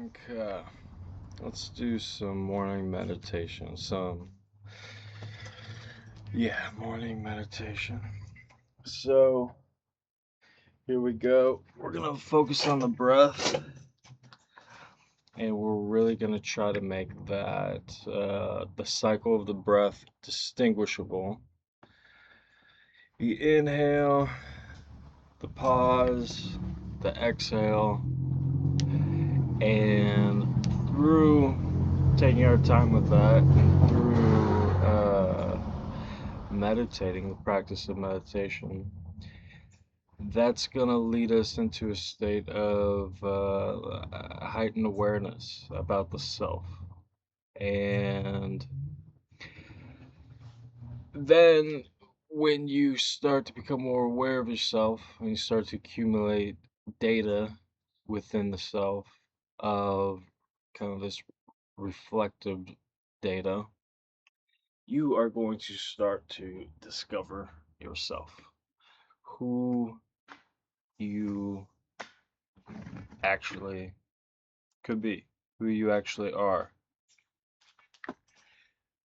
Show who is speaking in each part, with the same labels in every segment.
Speaker 1: Okay, let's do some morning meditation. Morning meditation. So, here we go. We're gonna focus on the breath, and we're really gonna try to make the cycle of the breath distinguishable. The inhale, the pause, the exhale, and through taking our time with that, through meditating, the practice of meditation, that's going to lead us into a state of heightened awareness about the self. And then when you start to become more aware of yourself, when you start to accumulate data within the self of kind of this reflective data, you are going to start to discover yourself, who you actually could be, who you actually are.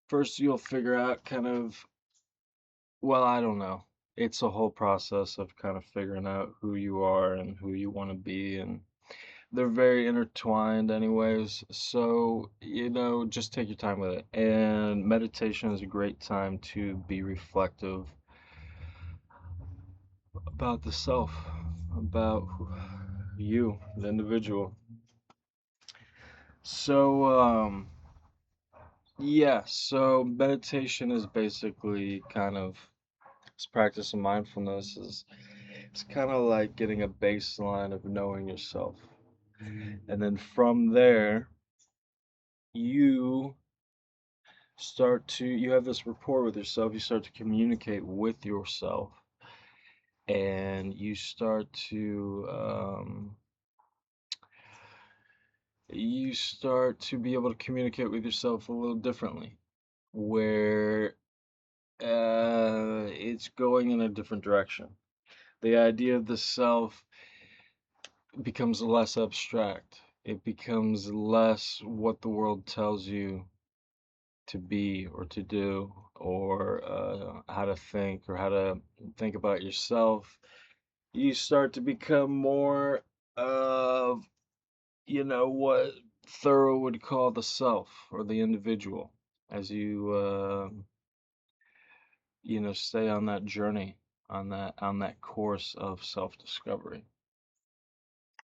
Speaker 1: First, you'll figure out I don't know. It's a whole process of kind of figuring out who you are and who you want to be, and they're very intertwined, anyways. So, just take your time with it. And meditation is a great time to be reflective about the self, about you, the individual. So, so meditation is basically kind of this practice of mindfulness is it's kind of like getting a baseline of knowing yourself. And then from there, you you have this rapport with yourself, you start to communicate with yourself, and you start to be able to communicate with yourself a little differently, where it's going in a different direction. The idea of the self becomes less abstract. It becomes less what the world tells you to be or to do, or how to think or how to think about yourself. You start to become more of, what Thoreau would call the self or the individual as you stay on that journey, on that course of self-discovery.